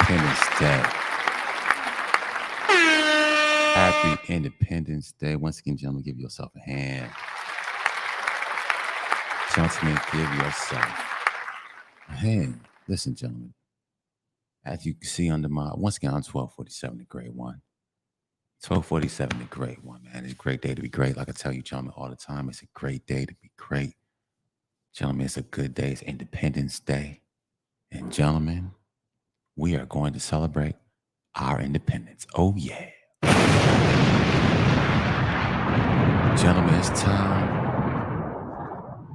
Independence Day. Happy Independence Day. Once again, gentlemen, give yourself a hand. Gentlemen, give yourself a hand. Listen, gentlemen, as you can see under my, once again, I'm 1247, the grade one. 1247, the great one, man. It's a great day to be great. Like I tell you, gentlemen, all the time, it's a great day to be great. Gentlemen, it's a good day. It's Independence Day. And gentlemen, we are going to celebrate our independence. Oh, yeah. Gentlemen, it's time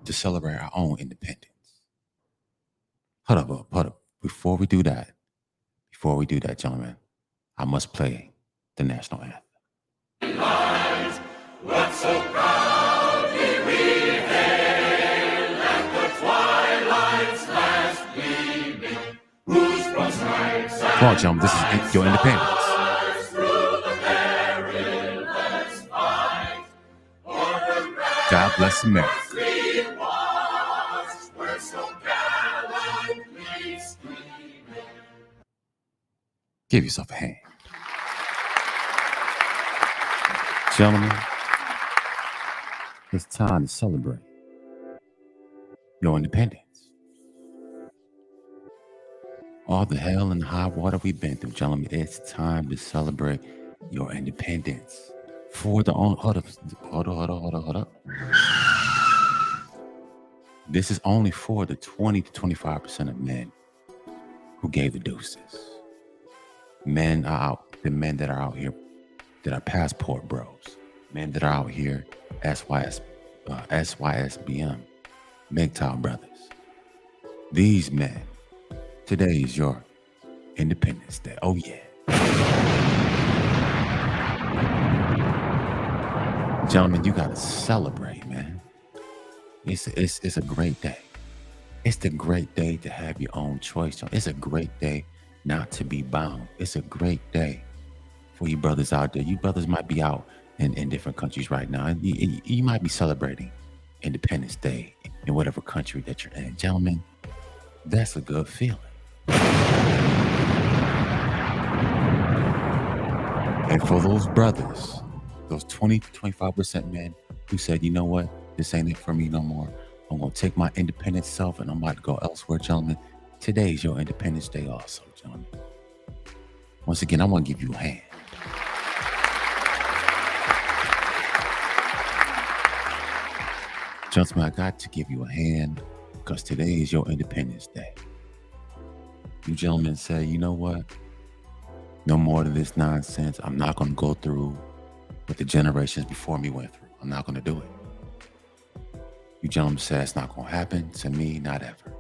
to celebrate our own independence. Hold up. Before we do that, gentlemen, I must play the national anthem. What so proudly we hail at the twilight's last gleaming, whose broad stripes Come on, gentlemen, this is your independence. through the perilous fight, o'er the God bless America. green walls were so gallantly streaming. Give yourself a hand. Gentlemen, it's time to celebrate your independence. All the hell and high water we've been through, gentlemen, it's time to celebrate your independence. For the own, hold up. This is only for the 20 to 25% of men who gave the deuces. Men are out, the men that are out here that are passport bros, men that are out here, SYSBM, MGTOW brothers. These men, today is your Independence Day. Oh yeah. Gentlemen, you gotta celebrate, man. It's a great day. It's the great day to have your own choice. It's a great day not to be bound. It's a great day for you brothers out there. You brothers might be out in different countries right now. You might be celebrating Independence Day in whatever country that you're in. Gentlemen, that's a good feeling. And for those brothers, those 20 to 25% men who said, you know what, this ain't it for me no more. I'm going to take my independent self and I'm about to go elsewhere, gentlemen. Today's your Independence Day also, gentlemen. Once again, I want to give you a hand. Gentlemen, I got to give you a hand because today is your Independence Day. You gentlemen say, you know what? No more of this nonsense. I'm not going to go through what the generations before me went through. I'm not going to do it. You gentlemen say it's not going to happen to me, not ever.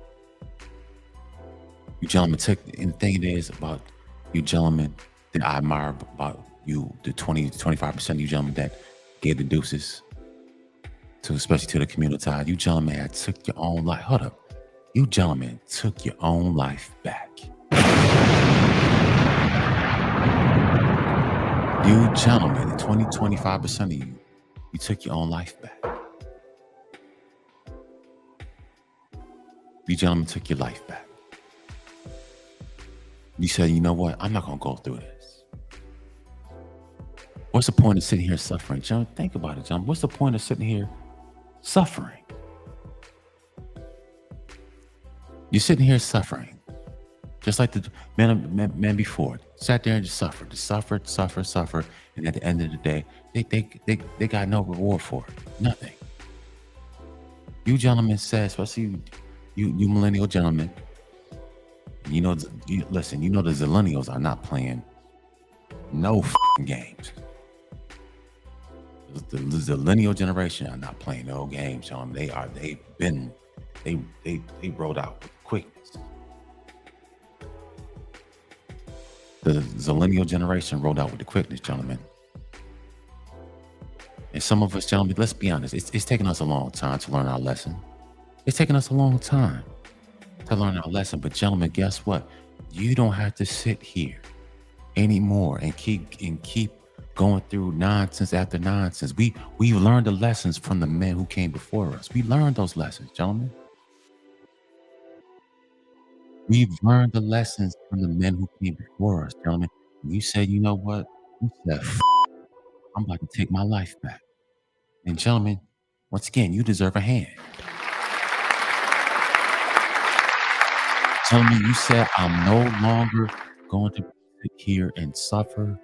You gentlemen and the thing it is about you gentlemen that I admire about you, the 20 to 25% of you gentlemen that gave the deuces, especially to the community. You gentlemen had took your own life. Hold up. You gentlemen took your own life back. You gentlemen, the 20, 25% of you took your own life back. You gentlemen took your life back. You said, you know what? I'm not going to go through this. What's the point of sitting here suffering? John, think about it, John. What's the point of sitting here suffering? You're sitting here suffering. Just like the men before. Sat there and just suffered. Suffer. And at the end of the day, they got no reward for it. Nothing. You gentlemen said, especially you millennial gentlemen, listen, you know the zillennials are not playing no games. The zillennial generation are not playing no games, gentlemen. They rolled out with quickness. The zillennial generation rolled out with the quickness, gentlemen. And some of us, gentlemen, let's be honest, it's taken us a long time to learn our lesson. It's taken us a long time to learn our lesson. But gentlemen, guess what? You don't have to sit here anymore and keep going through nonsense after nonsense. We learned the lessons from the men who came before us. We learned those lessons, gentlemen. We've learned the lessons from the men who came before us, gentlemen. And you said, you know what? You said, I'm about to take my life back. And gentlemen, once again, you deserve a hand. Gentlemen, you said I'm no longer going to sit here and suffer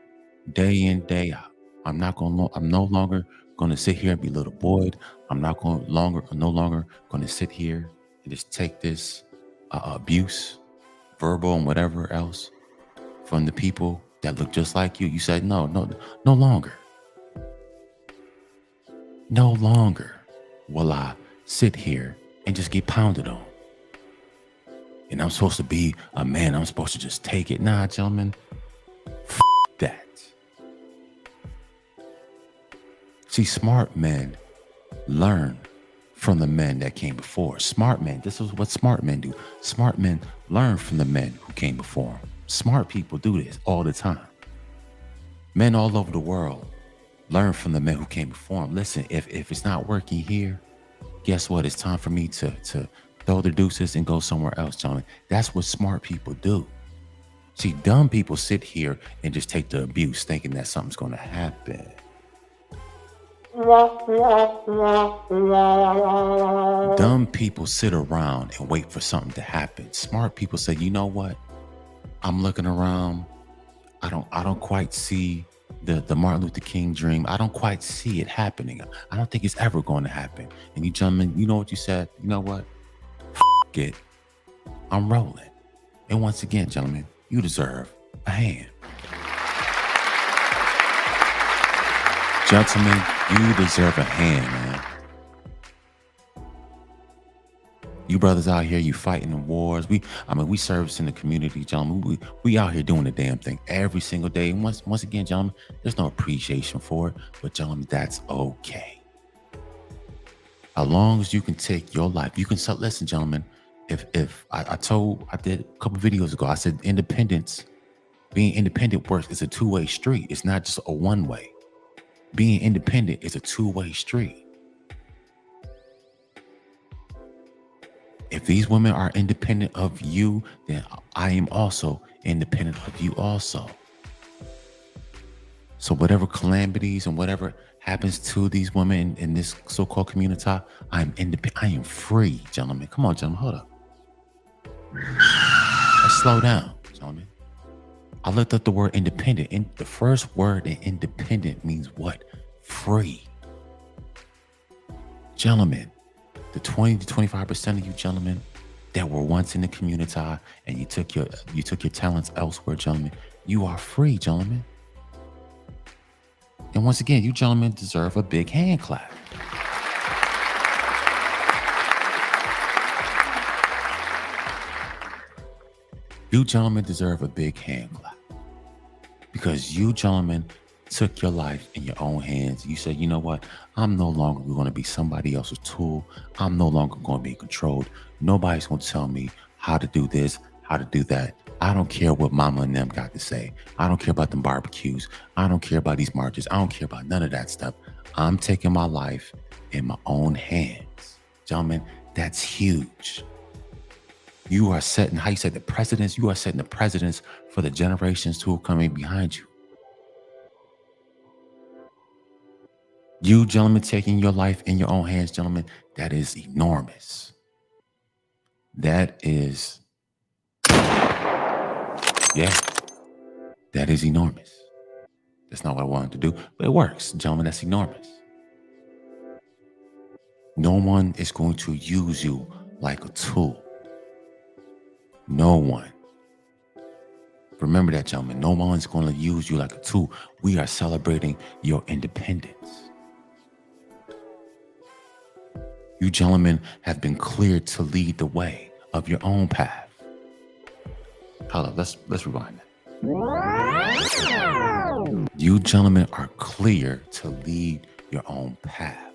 day in, day out. I'm no longer going to sit here and be little boyed. I'm no longer going to sit here and just take this abuse, verbal and whatever else, from the people that look just like you. You said no longer. No longer will I sit here and just get pounded on. And I'm supposed to be a man. I'm supposed to just take it. Nah, gentlemen, that. See, smart men learn from the men that came before. Smart men, this is what smart men do. Smart men learn from the men who came before them. Smart people do this all the time. Men all over the world learn from the men who came before them. Listen, if it's not working here, guess what? It's time for me to throw the deuces and go somewhere else, Johnny. That's what smart people do. See, dumb people sit here and just take the abuse thinking that something's going to happen. Dumb people sit around and wait for something to happen. Smart people say, you know what? I'm looking around. I don't quite see the Martin Luther King dream. I don't quite see it happening. I don't think it's ever going to happen. And you gentlemen, you know what you said? You know what? It. I'm rolling. And once again, gentlemen, you deserve a hand. Gentlemen, you deserve a hand, man. You brothers out here, you fighting the wars. We service in the community, gentlemen. We out here doing the damn thing every single day. And once again, gentlemen, there's no appreciation for it. But gentlemen, that's okay. As long as you can take your life, you can listen, gentlemen. If I did a couple videos ago, I said being independent works is a two-way street. It's not just a one-way. Being independent is a two-way street. If these women are independent of you, then I am also independent of you also. So whatever calamities and whatever happens to these women in this so-called community, I am independent. I am free, gentlemen. Come on, gentlemen, hold up. Let's slow down, gentlemen. I looked up the word independent. And the first word in independent means what? Free. Gentlemen, the 20 to 25% of you gentlemen that were once in the community and you took your talents elsewhere, gentlemen, you are free, gentlemen. And once again, you gentlemen deserve a big hand clap. You gentlemen deserve a big hand clap because you gentlemen took your life in your own hands. You said, you know what? I'm no longer going to be somebody else's tool. I'm no longer going to be controlled. Nobody's going to tell me how to do this, how to do that. I don't care what mama and them got to say. I don't care about them barbecues. I don't care about these marches. I don't care about none of that stuff. I'm taking my life in my own hands. Gentlemen, that's huge. You are setting, how you said, the precedents. You are setting the precedents for the generations who are coming behind you. You gentlemen taking your life in your own hands, gentlemen, that is enormous. That is, yeah, that is enormous. That's not what I wanted to do, but it works, gentlemen. That's enormous. No one is going to use you like a tool. No one. Remember that, gentlemen. No one's going to use you like a tool. We are celebrating your independence. You gentlemen have been cleared to lead the way of your own path. Hold up, let's rewind that. You gentlemen are clear to lead your own path.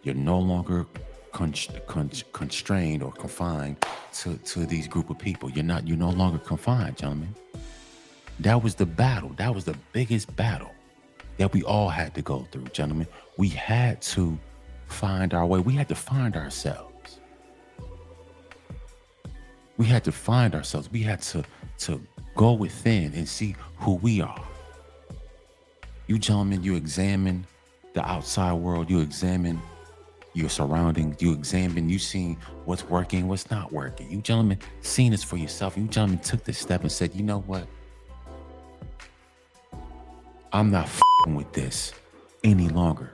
You're no longer constrained or confined to these group of people. You're no longer confined, gentlemen. That was the battle. That was the biggest battle that we all had to go through, gentlemen. We had to find our way. We had to find ourselves. We had to find ourselves. We had to go within and see who we are. You gentlemen, you examine the outside world. You examine your surroundings. You examine, you seen what's working, what's not working. You gentlemen seen this for yourself. You gentlemen took this step and said, you know what? I'm not f***ing with this any longer.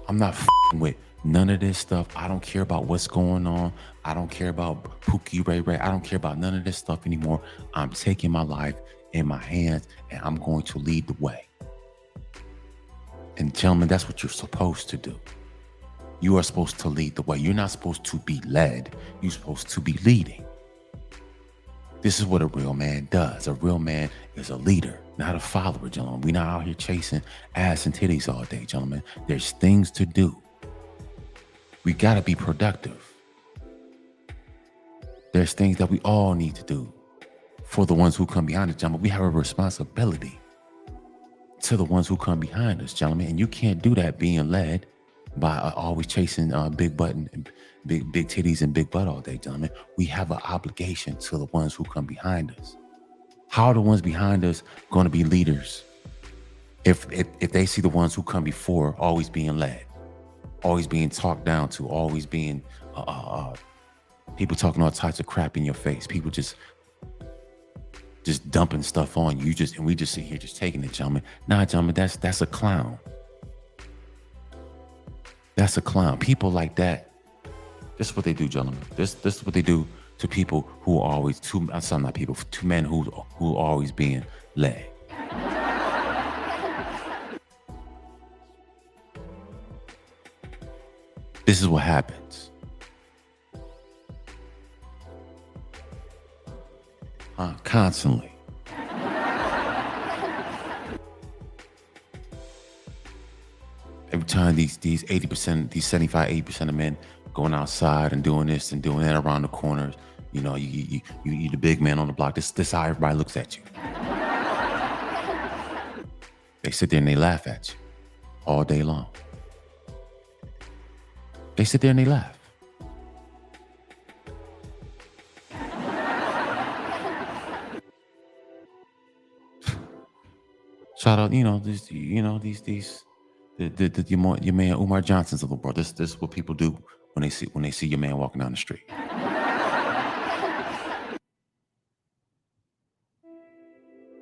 I'm not f***ing with none of this stuff. I don't care about what's going on. I don't care about Pookie Ray Ray. I don't care about none of this stuff anymore. I'm taking my life in my hands and I'm going to lead the way. And gentlemen, that's what you're supposed to do. You are supposed to lead the way. You're not supposed to be led. You're supposed to be leading. This is what a real man does. A real man is a leader, not a follower, gentlemen. We're not out here chasing ass and titties all day, gentlemen. There's things to do. We got to be productive. There's things that we all need to do. For the ones who come behind us, gentlemen, we have a responsibility to the ones who come behind us, gentlemen. And you can't do that being led by always chasing big butt and big titties and big butt all day, gentlemen. We have an obligation to the ones who come behind us. How are the ones behind us going to be leaders if they see the ones who come before always being led, always being talked down to, always being people talking all types of crap in your face, people just dumping stuff on you, and we just sit here just taking it, gentlemen. Nah, gentlemen, that's a clown. That's a clown. People like that, this is what they do, gentlemen. This is what they do to people who are always to men who are always being led. This is what happens. Constantly. Every time these 80%, these 75, 80% of men going outside and doing this and doing that around the corners, you know, you the big man on the block. This is how everybody looks at you. They sit there and they laugh at you all day long. They sit there and they laugh. Shout out, your man Umar Johnson's of the world. This is what people do when they see your man walking down the street.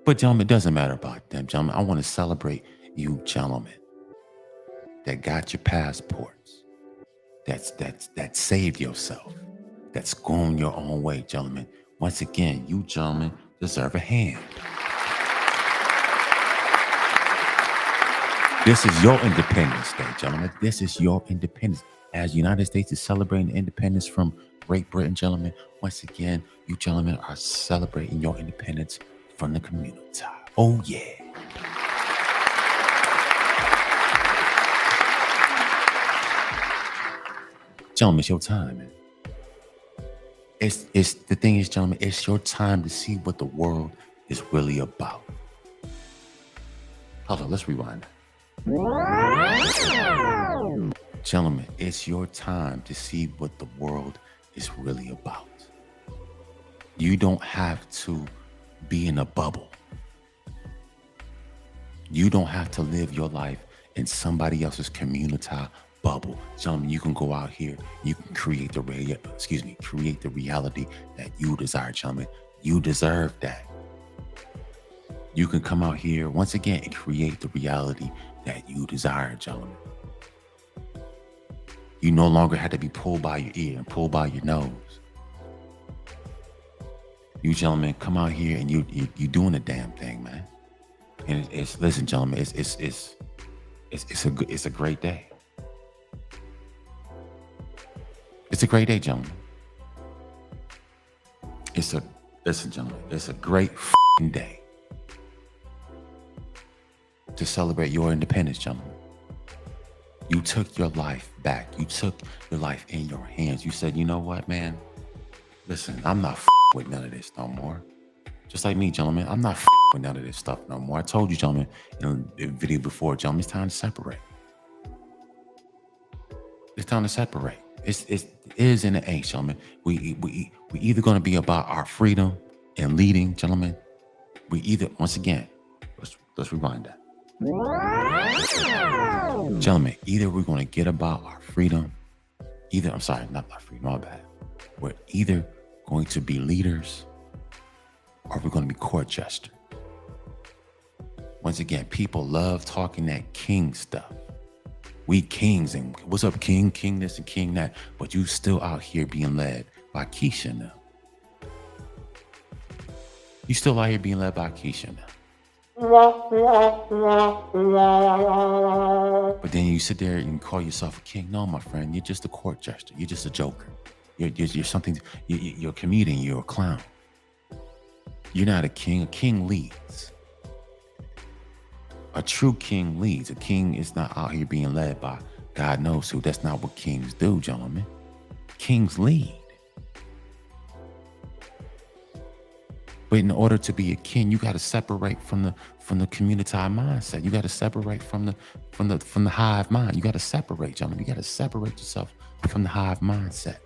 But gentlemen, it doesn't matter about them, gentlemen. I want to celebrate you, gentlemen, that got your passports, that saved yourself, that's going your own way, gentlemen. Once again, you gentlemen deserve a hand. This is your Independence Day, gentlemen. This is your independence. As the United States is celebrating independence from Great Britain, gentlemen, once again, you gentlemen are celebrating your independence from the community. Oh, yeah. Gentlemen, it's your time, man. It's the thing is, gentlemen, it's your time to see what the world is really about. Hold on, let's rewind that. Gentlemen, it's your time to see what the world is really about. You don't have to be in a bubble. You don't have to live your life in somebody else's community bubble. Gentlemen, you can go out here, you can create the reality that you desire, gentlemen. You deserve that. You can come out here once again and create the reality that you desire, gentlemen. You no longer have to be pulled by your ear and pulled by your nose. You gentlemen come out here and you doing the damn thing, man. And listen, gentlemen, it's a great day. It's a great day, gentlemen. Listen, gentlemen, it's a great f***ing day to celebrate your independence, gentlemen. You took your life back. You took your life in your hands. You said, you know what, man? Listen, I'm not with none of this no more. Just like me, gentlemen, I'm not with none of this stuff no more. I told you, gentlemen, in the video before, gentlemen, it's time to separate. It's time to separate. It is in the age, gentlemen. We either going to be about our freedom and leading, gentlemen. We either, once again, let's rewind that. Gentlemen, either we're going to get about our freedom, I'm sorry, not our freedom, my bad. We're either going to be leaders or we're going to be court jester. Once again, people love talking that king stuff. We kings, and what's up, king this and king that, but you still out here being led by Keisha now. You still out here being led by Keisha now. But then you sit there and call yourself a king. No, my friend, you're just a court jester. You're just a joker. You're something. You're a comedian. You're a clown. You're not a king. A king leads. A true king leads. A king is not out here being led by God knows who. That's not what kings do, gentlemen. Kings lead. But in order to be a king, you got to separate from the community mindset. You got to separate from the hive mind. You got to separate, gentlemen. You got to separate yourself from the hive mindset.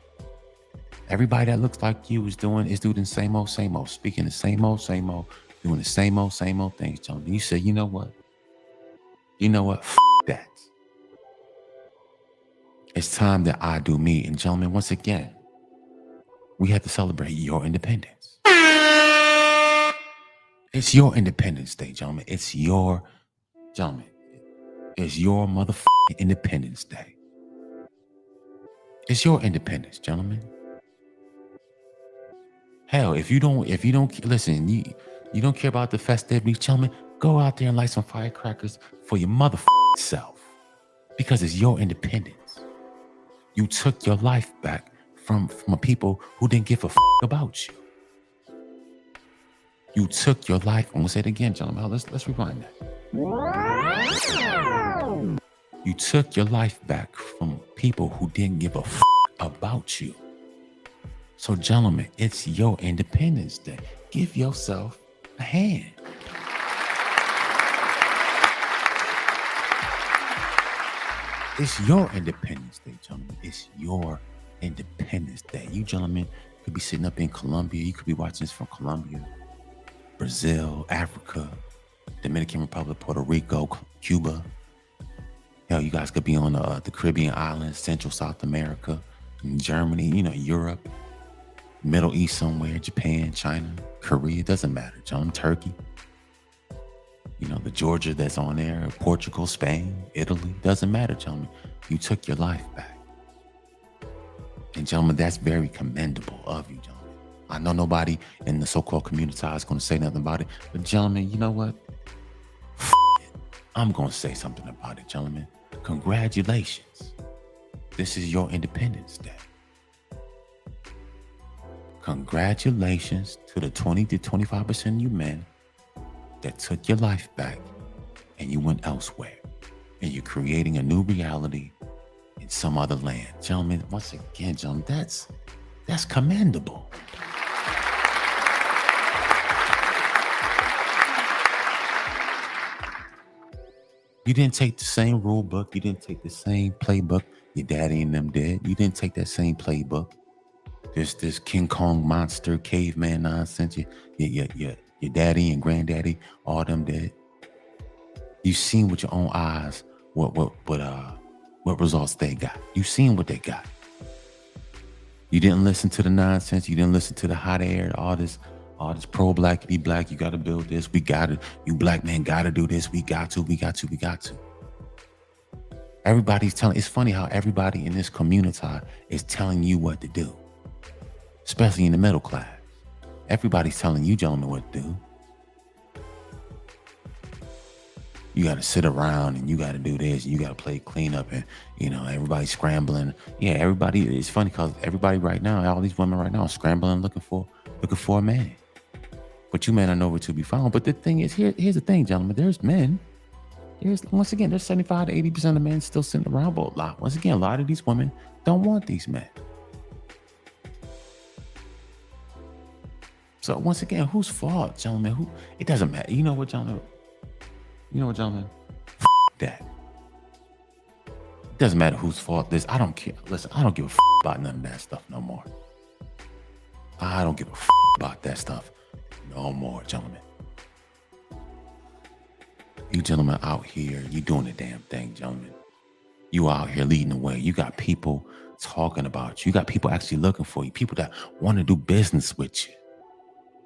Everybody that looks like you is doing the same old, speaking the same old, doing the same old things, gentlemen. You say, you know what? F that. It's time that I do me. And gentlemen, once again, we have to celebrate your independence. It's your Independence Day, gentlemen. It's your motherfucking Independence Day. It's your independence, gentlemen. Hell, if you don't listen, you don't care about the festivities, gentlemen, go out there and light some firecrackers for your motherfucking self. Because it's your independence. You took your life back from a people who didn't give a about you. You took your life. I'm gonna say it again, gentlemen. Let's rewind that. You took your life back from people who didn't give a about you. So, gentlemen, it's your Independence Day. Give yourself a hand. It's your Independence Day, gentlemen. It's your Independence Day. You gentlemen could be sitting up in Colombia. You could be watching this from Colombia, Brazil, Africa, Dominican Republic, Puerto Rico, Cuba. Hell, you guys could be on the Caribbean islands, Central South America, Germany, Europe, Middle East somewhere, Japan, China, Korea, it doesn't matter, John, Turkey. The Georgia that's on there, Portugal, Spain, Italy, doesn't matter, gentlemen. You took your life back. And gentlemen, that's very commendable of you, gentlemen. I know nobody in the so-called community is going to say nothing about it, but gentlemen, you know what? I'm going to say something about it, gentlemen. Congratulations. This is your Independence Day. Congratulations to the 20 to 25% of you men that took your life back and you went elsewhere. And you're creating a new reality in some other land. Gentlemen, once again, gentlemen, that's commendable. You didn't take the same rule book. You didn't take the same playbook your daddy and them did. You didn't take that same playbook. This King Kong monster caveman nonsense. Your daddy and granddaddy, all them did. You seen with your own eyes what results they got. You seen what they got. You didn't listen to the nonsense. You didn't listen to the hot air. All this pro-black, be black. You got to build this. We got it. You black men got to do this. We got to. Everybody's telling. It's funny how everybody in this community is telling you what to do, especially in the middle class. Everybody's telling you, gentlemen, what to do. You got to sit around and you got to do this. And you got to play cleanup and, everybody's scrambling. Yeah, everybody. It's funny because everybody right now, all these women right now are scrambling, looking for a man. But you men are nowhere to be found. But the thing is, here's the thing, gentlemen. There's men. There's 75 to 80% of men still sitting around. But once again, a lot of these women don't want these men. So once again, whose fault, gentlemen? It doesn't matter. You know what, gentlemen? That. Doesn't matter whose fault this. I don't care. Listen, I don't give a about none of that stuff no more. I don't give a about that stuff no more, gentlemen. You gentlemen out here, you doing the damn thing, gentlemen. You out here leading the way. You got people talking about you. You got people actually looking for you. People that want to do business with you.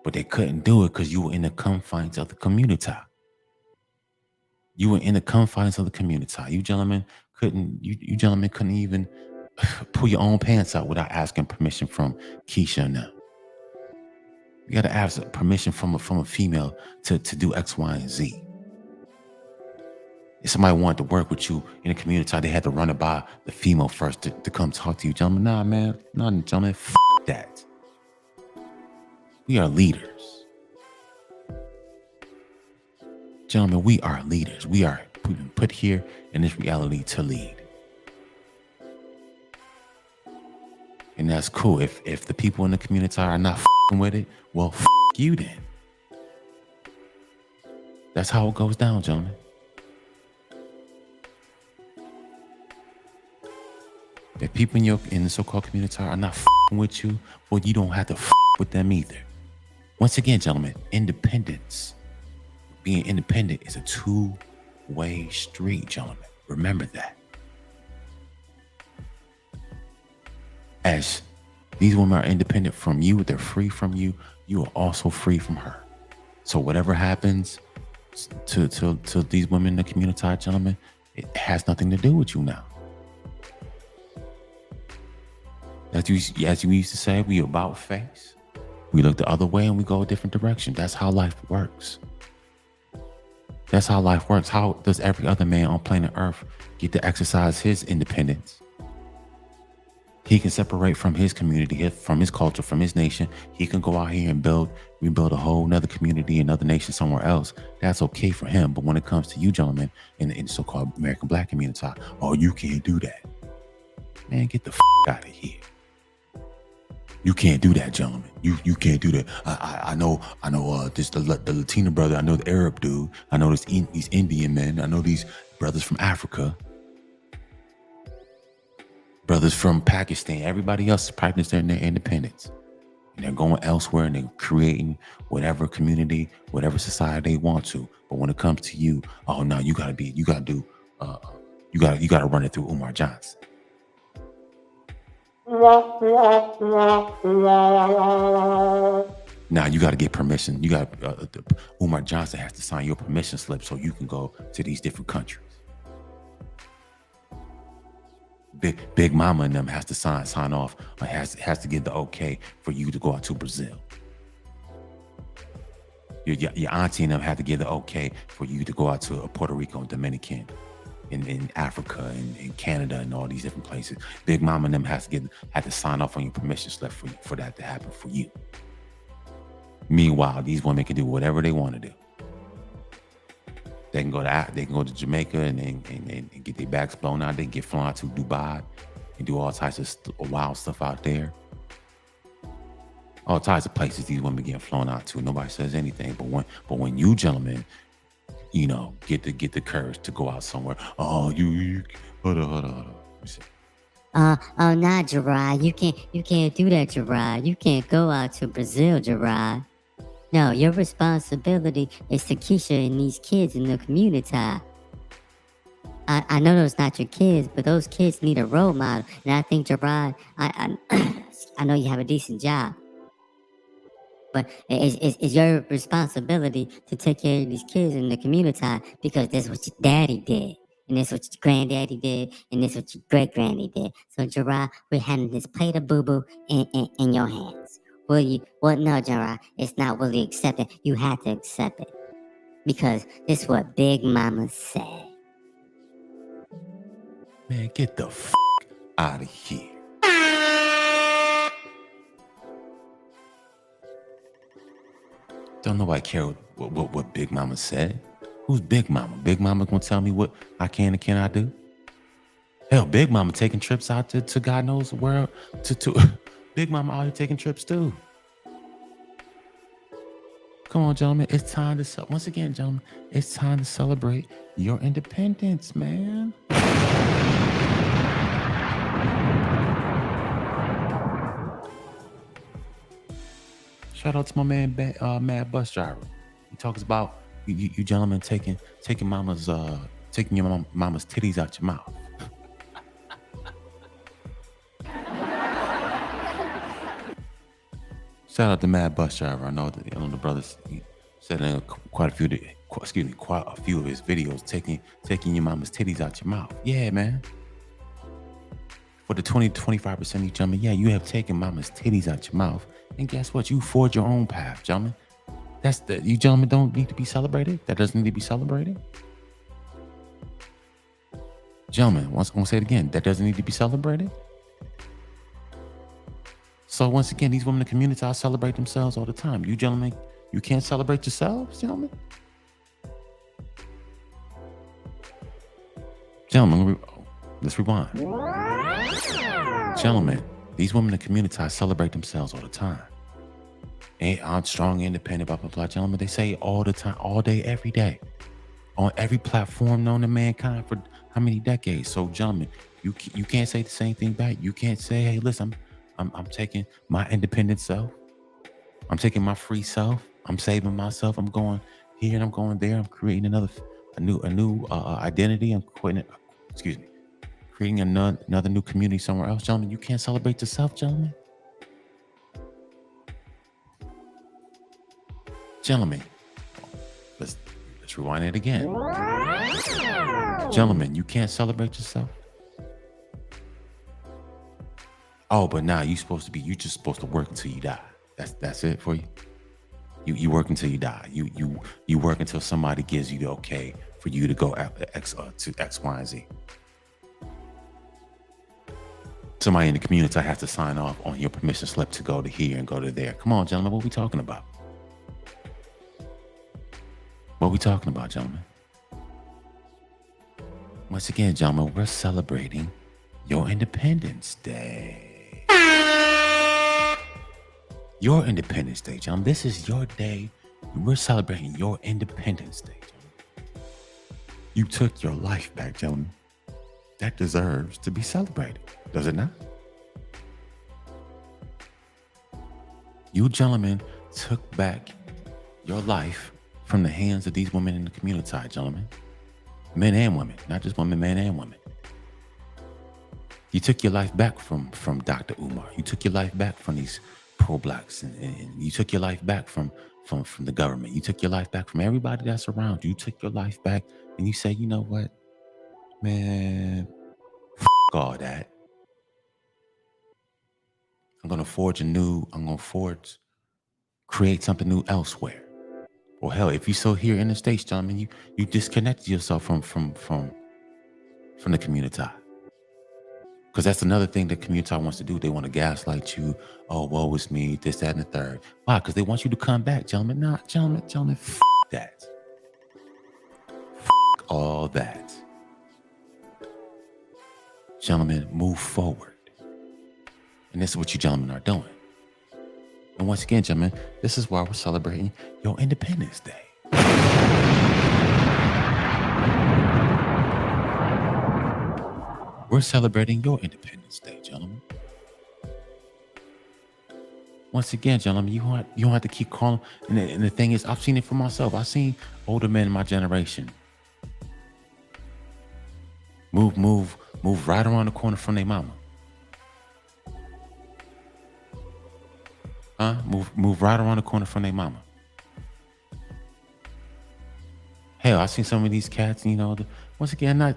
But they couldn't do it because you were in the confines of the community. You were in the confines of the community. You gentlemen couldn't even pull your own pants out without asking permission from Keisha and them. You gotta ask permission from a female to do X, Y, and Z. If somebody wanted to work with you in the community, they had to run it by the female first to come talk to you. Gentlemen, nah, man. Nah, gentlemen, that. We are leaders. Gentlemen, we are leaders. We've been put here in this reality to lead. And that's cool. If the people in the community are not with it, well, you then. That's how it goes down, gentlemen. If people in the so-called community are not with you, well, you don't have to with them either. Once again, gentlemen, independence. Being independent is a two-way street, gentlemen. Remember that. As these women are independent from you, they're free from you, you are also free from her. So whatever happens to these women in the community, gentlemen, it has nothing to do with you now. As you used to say, we about face. We look the other way and we go a different direction. That's how life works. That's how life works. How does every other man on planet Earth get to exercise his independence? He can separate from his community, from his culture, from his nation. He can go out here and rebuild a whole nother community, another nation somewhere else. That's okay for him. But when it comes to you, gentlemen, in the so-called American Black community, oh, you can't do that. Man, get the out of here. You can't do that, gentlemen. You can't do that. I know. This the Latina brother. I know the Arab dude. I know these Indian men. I know these brothers from Africa. Brothers from Pakistan. Everybody else is practicing their independence, and they're going elsewhere and they're creating whatever community, whatever society they want to. But when it comes to you, oh no, you gotta run it through Umar Johnson. Now you got to get permission. You got Umar Johnson has to sign your permission slip so you can go to these different countries. Big Mama and them has to sign off. Has to get the okay for you to go out to Brazil. Your auntie and them have to get the okay for you to go out to Puerto Rico and Dominican. In Africa and in Canada and all these different places. Big Mama and them had to sign off on your permission slip for that to happen for you. Meanwhile, these women can do whatever they want to do. They can go to Jamaica and get their backs blown out. They can get flown out to Dubai and do all types of wild stuff out there. All types of places these women get flown out to. Nobody says anything. But when you gentlemen, get the courage to go out somewhere. Oh, you hold on. Oh, nah, Gerard. You can't do that, Gerard. You can't go out to Brazil, Gerard. No, your responsibility is to Keisha and these kids in the community. I know those not your kids, but those kids need a role model. And I think, Gerard, I know you have a decent job. But it's your responsibility to take care of these kids in the community because that's what your daddy did. And that's what your granddaddy did. And that's what your great-granddaddy did. So, Gerard, we're handing this plate of boo-boo in your hands. Will you? Well, no, Gerard. It's not will you accept it. You have to accept it. Because this is what Big Mama said. Man, get the out of here. Don't nobody care what Big Mama said. Who's Big Mama? Big Mama gonna tell me what I can and cannot do? Hell, Big Mama taking trips out to God knows where. To Big Mama out here taking trips too. Come on, gentlemen. It's time to once again, gentlemen. It's time to celebrate your independence, man. Shout out to my man, Mad Bus Driver. He talks about you gentlemen taking mama's taking your mama's titties out your mouth. Shout out to Mad Bus Driver. I know the brothers said in quite a few of his videos taking your mama's titties out your mouth. Yeah, man. For the 20-25% of you gentlemen, yeah, you have taken mama's titties out your mouth. And guess what? You forge your own path, gentlemen. You gentlemen don't need to be celebrated. That doesn't need to be celebrated. Gentlemen, I'm gonna say it again. That doesn't need to be celebrated. So once again, these women in the community celebrate themselves all the time. You gentlemen, you can't celebrate yourselves, gentlemen? Gentlemen, let's rewind. Gentlemen, these women in the community celebrate themselves all the time. And I'm strong, independent, blah, blah, blah. Gentlemen, they say all the time, all day, every day. On every platform known to mankind for how many decades? So, gentlemen, you can't say the same thing back. You can't say, hey, listen, I'm taking my independent self. I'm taking my free self. I'm saving myself. I'm going here and I'm going there. I'm creating a new identity. I'm creating another new community somewhere else. Gentlemen, you can't celebrate yourself, gentlemen. Gentlemen, let's rewind it again. Gentlemen, you can't celebrate yourself. Oh, but now you just supposed to work until you die. That's it for you. You work until you die. You work until somebody gives you the okay for you to go to X, Y, and Z. Somebody in the community has to sign off on your permission slip to go to here and go to there. Come on, gentlemen, what are we talking about? What are we talking about, gentlemen? Once again, gentlemen, we're celebrating your Independence Day. Your Independence Day, gentlemen. This is your day. We're celebrating your Independence Day, gentlemen. You took your life back, gentlemen. That deserves to be celebrated, does it not? You gentlemen took back your life from the hands of these women in the community, gentlemen. Men and women, not just women, men and women. You took your life back from Dr. Umar. You took your life back from these pro-blacks, and you took your life back from the government. You took your life back from everybody that's around you. You took your life back, and you say, you know what, man, all that. I'm gonna create something new elsewhere. Or hell, if you're still here in the States, gentlemen, you disconnected yourself from the community. Because that's another thing the community wants to do. They want to gaslight you. Oh, woe is me, this, that, and the third. Why? Because they want you to come back, gentlemen. Nah, gentlemen, that. All that. Gentlemen, move forward. And this is what you gentlemen are doing. And once again, gentlemen, this is why we're celebrating your Independence Day. We're celebrating your Independence Day, gentlemen. Once again, gentlemen, you don't have to keep calling. And the thing is, I've seen it for myself. I've seen older men in my generation move right around the corner from their mama. Move right around the corner from their mama. Hell, I've seen some of these cats, once again, not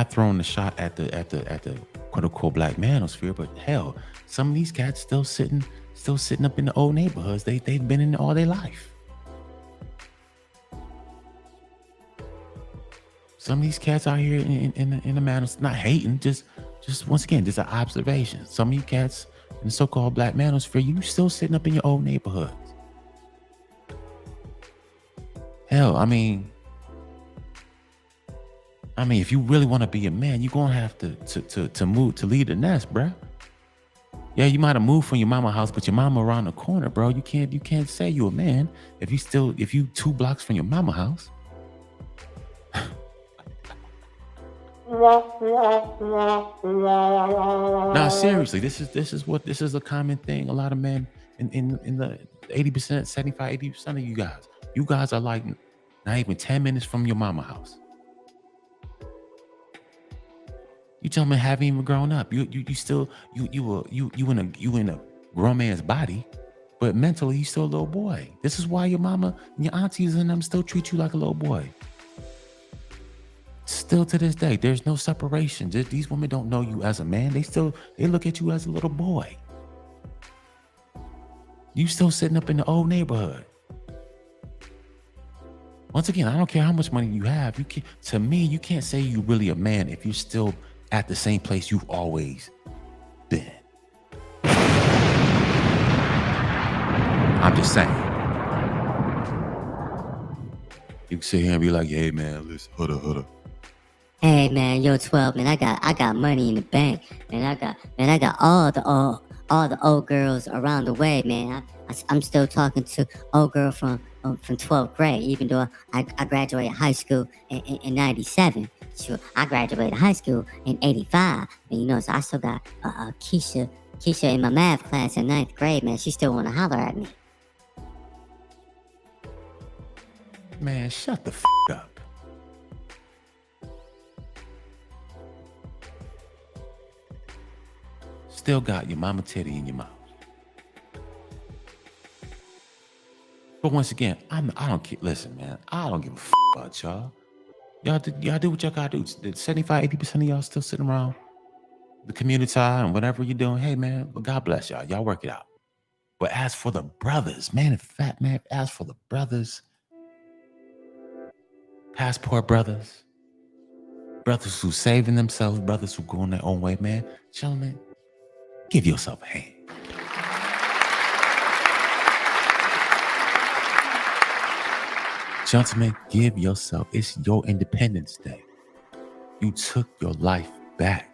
throwing the shot at the quote unquote black manosphere, but hell, some of these cats still sitting up in the old neighborhoods they've been in all their life. Some of these cats out here in the manosphere, not hating, just once again, just an observation. Some of you cats in the so-called black manosphere, you still sitting up in your old neighborhoods. Hell, I mean, if you really want to be a man, you're gonna have to move to leave the nest, bruh. Yeah, you might have moved from your mama house, but your mama around the corner, bro. You can't say you a man if you 2 blocks from your mama house. Nah, seriously, this is a common thing. A lot of men in the 80%, 75, 80% of you guys. You guys are like not even 10 minutes from your mama house. You gentlemen haven't even grown up. You still you in a grown man's body, but mentally you still a little boy. This is why your mama and your aunties and them still treat you like a little boy. Still to this day, there's no separation. These women don't know you as a man. They look at you as a little boy. You still sitting up in the old neighborhood. Once again, I don't care how much money you have. To me, you can't say you're really a man if you're still at the same place you've always been. I'm just saying. You can sit here and be like, hey man, listen, hold up. Hey man, yo 12 man, I got money in the bank, and I got all the old girls around the way, man. I'm still talking to old girl from 12th grade, even though I graduated high school in 97. Sure, I graduated high school in 85, and you know, so I still got Keisha in my math class in 9th grade, man. She still wanna holler at me. Man, shut the up. Still got your mama titty in your mouth. But once again, I don't care. Listen, man, I don't give a about y'all. Y'all do what y'all gotta do. 75, 80% of y'all still sitting around the community and whatever you're doing. Hey, man, but God bless y'all. Y'all work it out. But as for the brothers, man, as for the brothers, passport brothers who saving themselves, brothers who going their own way, man, gentlemen, give yourself a hand. Gentlemen, give yourself. It's your Independence Day. You took your life back.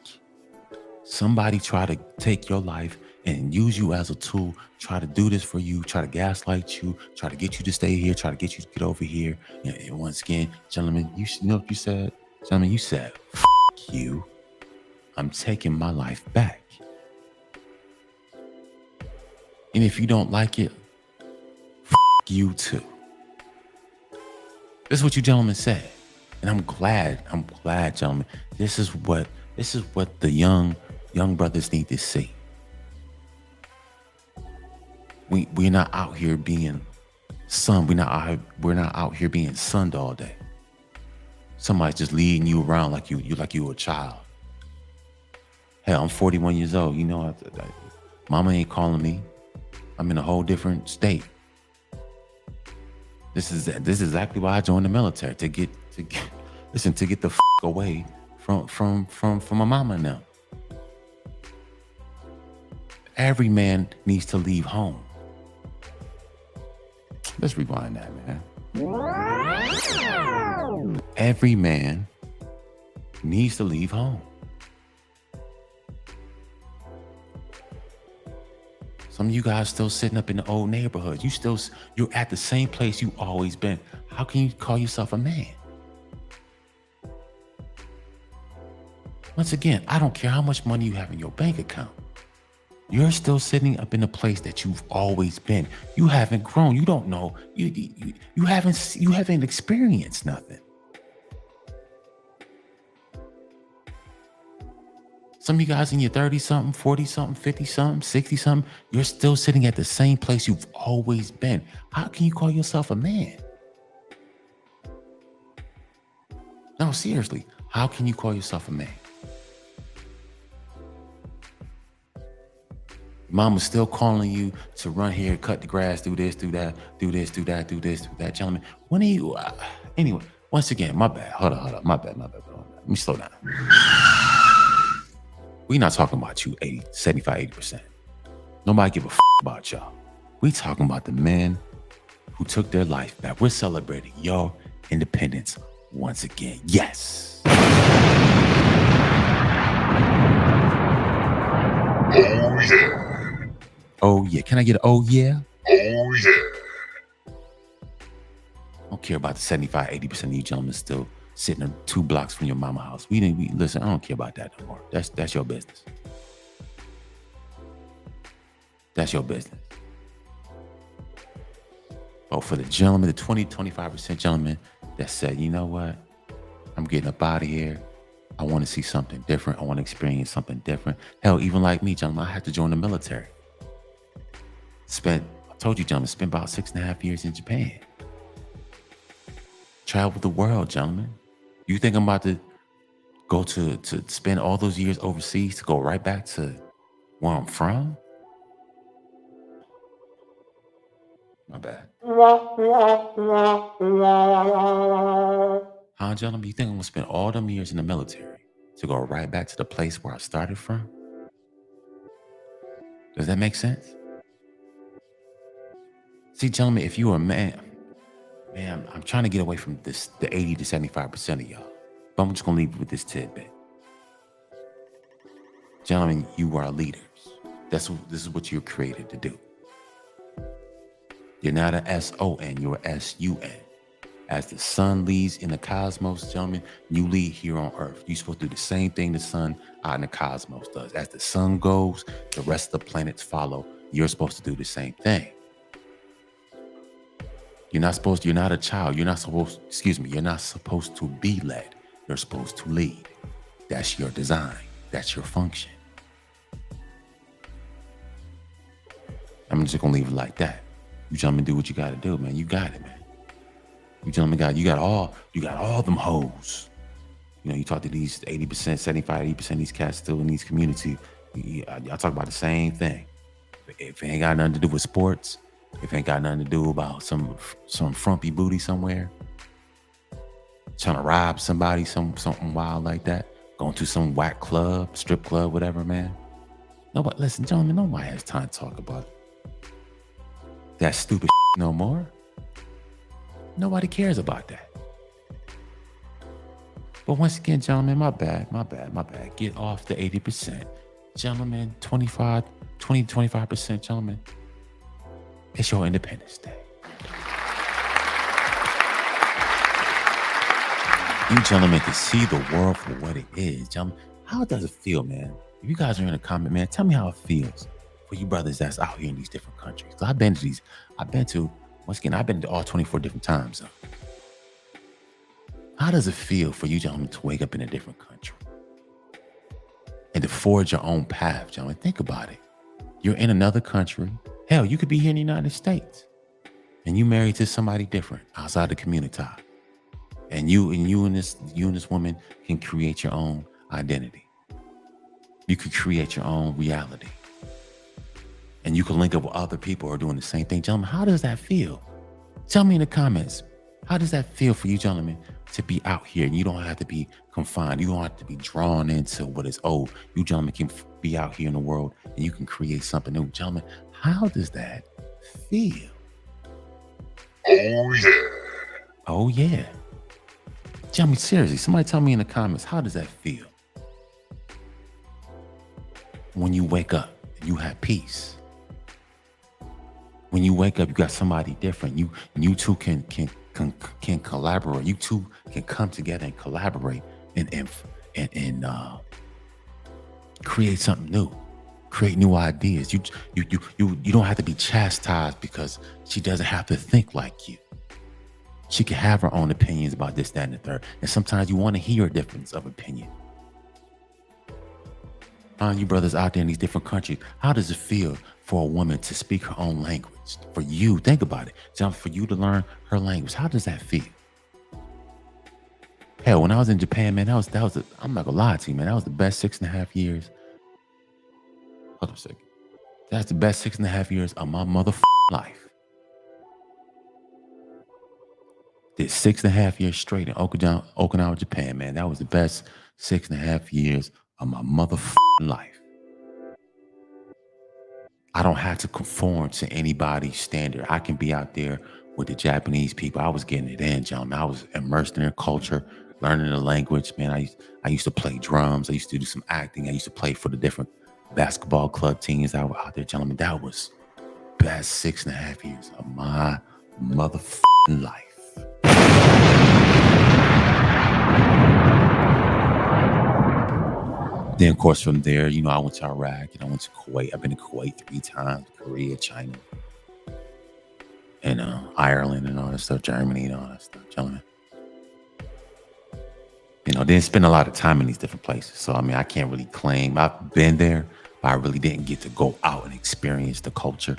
Somebody tried to take your life and use you as a tool, try to do this for you, try to gaslight you, try to get you to stay here, try to get you to get over here. And once again, gentlemen, you know what you said? Gentlemen, you said, F you. I'm taking my life back. And if you don't like it, F you too. This is what you gentlemen said. And I'm glad, gentlemen. This is what the young brothers need to see. We're not out here being sunned. We're not out here being sunned all day. Somebody's just leading you around like you were a child. Hell, I'm 41 years old. You know, mama ain't calling me. I'm in a whole different state. This is exactly why I joined the military, to get the f away from my mama now. Every man needs to leave home. Let's rewind that, man. Every man needs to leave home. Some of you guys still sitting up in the old neighborhood. You're at the same place you always been. How can you call yourself a man? Once again, I don't care how much money you have in your bank account. You're still sitting up in the place that you've always been. You haven't grown. You don't know. You haven't experienced nothing. Some of you guys in your 30-something, 40-something, 50-something, 60-something, you're still sitting at the same place you've always been. How can you call yourself a man? No, seriously, how can you call yourself a man? Mama's still calling you to run here, cut the grass, do this, do that, do this, do that, do this, do that. Gentlemen, when are you? Anyway, once again, my bad. Hold on. My bad. Let me slow down. We're not talking about you 75, 80%. Nobody give a about y'all. We talking about the men who took their life back. We're celebrating your independence once again. Yes. Oh yeah. Oh yeah. Can I get an oh yeah? Oh yeah. I don't care about the 75, 80% of you gentlemen still sitting 2 blocks from your mama house. We listen, I don't care about that no more. That's your business. That's your business. Oh, for the gentleman, the 25% gentleman that said, you know what? I'm getting up out of here. I want to see something different. I want to experience something different. Hell, even like me, gentlemen, I had to join the military. I told you, gentlemen, spent about 6.5 years in Japan. Travel the world, gentlemen. You think I'm about to go to spend all those years overseas to go right back to where I'm from? My bad. Huh, gentlemen? You think I'm gonna spend all them years in the military to go right back to the place where I started from? Does that make sense? See, gentlemen, if you are a man, I'm trying to get away from the 80 to 75% of y'all. But I'm just gonna leave you with this tidbit. Gentlemen, you are leaders. This is what you're created to do. You're not an S-O-N, you're an S-U-N. As the sun leads in the cosmos, gentlemen, you lead here on earth. You're supposed to do the same thing the sun out in the cosmos does. As the sun goes, the rest of the planets follow. You're supposed to do the same thing. You're not a child. You're not supposed to be led. You're supposed to lead. That's your design. That's your function. I'm just gonna leave it like that. You gentlemen do what you gotta do, man. You got it, man. You gentlemen got all them hoes. You know, you talk to these 80%, 75, 80% of these cats still in these communities. Y'all talk about the same thing. If it ain't got nothing to do with sports, if it ain't got nothing to do about some frumpy booty somewhere, trying to rob somebody, something wild like that, going to some whack club, strip club, whatever, man. Nobody, listen, gentlemen, nobody has time to talk about that stupid no more. Nobody cares about that. But once again, gentlemen, my bad. Get off the 80%. Gentlemen, 25%, gentlemen. It's your Independence Day. You gentlemen can see the world for what it is. Gentlemen, how does it feel, man? If you guys are in a comment, man, tell me how it feels for you brothers that's out here in these different countries. I've been to all 24 different time zones. How does it feel for you gentlemen to wake up in a different country and to forge your own path, gentlemen? Think about it. You're in another country. Hell, you could be here in the United States and you married to somebody different outside the community. And you and this woman can create your own identity. You could create your own reality. And you can link up with other people who are doing the same thing. Gentlemen, how does that feel? Tell me in the comments. How does that feel for you gentlemen to be out here and you don't have to be confined? You don't have to be drawn into what is old. You gentlemen can be out here in the world and you can create something new. Gentlemen, how does that feel? Oh yeah. Oh yeah. Gentlemen, seriously, somebody tell me in the comments, how does that feel? When you wake up, you have peace. When you wake up, you got somebody different. You two can collaborate. You two can come together and collaborate and create something new. Create new ideas. You don't have to be chastised because she doesn't have to think like you. She can have her own opinions about this, that, and the third. And sometimes you want to hear a difference of opinion. You brothers out there in these different countries, how does it feel for a woman to speak her own language? For you, think about it. For you to learn her language, how does that feel? Hell, when I was in Japan, man, I'm not gonna lie to you, man, that was the best 6.5 years. Hold on a second. That's the best 6.5 years of my motherfucking life. Did 6.5 years straight in Okinawa, Japan, man. That was the best 6.5 years of my motherfucking life. I don't have to conform to anybody's standard. I can be out there with the Japanese people. I was getting it in, gentlemen. I was immersed in their culture, learning the language, man. I used to play drums. I used to do some acting. I used to play for the different basketball club teams that were out there, gentlemen. That was best 6.5 years of my motherfucking life. Then, of course, from there, I went to Iraq and I went to Kuwait. I've been to Kuwait 3 times, Korea, China. and Ireland and all that stuff, Germany and all that stuff, gentlemen. You know, didn't spend a lot of time in these different places. So, I mean, I can't really claim I've been there, but I really didn't get to go out and experience the culture.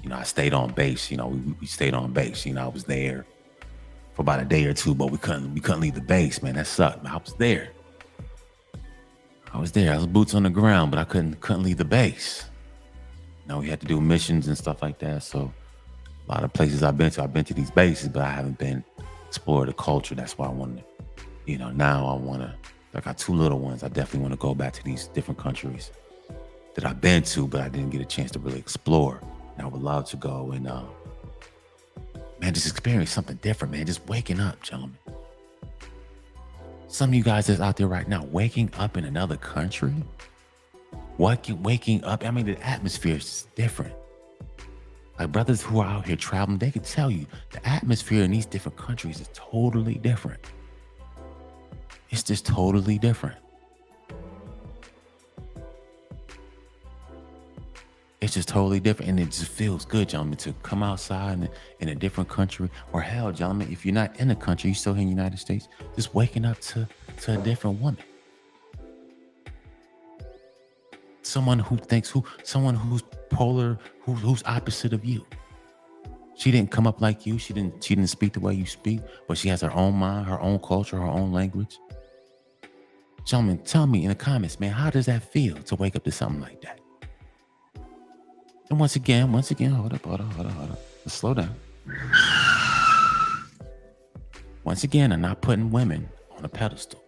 You know, I stayed on base. You know, we stayed on base. You know, I was there for about a day or two, but we couldn't leave the base, man. That sucked. I was there. I was boots on the ground, but I couldn't leave the base. You know, we had to do missions and stuff like that. So a lot of places I've been to these bases, but I haven't been explore the culture. That's why I wanted to, you know, now I want to, I got two little ones. I definitely want to go back to these different countries that I've been to, but I didn't get a chance to really explore. And I would love to go and, man, just experience something different, man. Just waking up, gentlemen. Some of you guys that's out there right now, waking up in another country, waking up. I mean, the atmosphere is different. Like brothers who are out here traveling, they can tell you the atmosphere in these different countries is totally different. It's just totally different. It's just totally different, and it just feels good, gentlemen, to come outside in a different country, or hell, gentlemen, if you're not in a country, you're still here in the United States, just waking up to a different woman. Someone who's polar, who's opposite of you. She didn't come up like you. She didn't speak the way you speak, but she has her own mind, her own culture, her own language. Gentlemen, tell me in the comments, man, how does that feel to wake up to something like that? And once again, hold up. Let's slow down. Once again, I'm not putting women on a pedestal.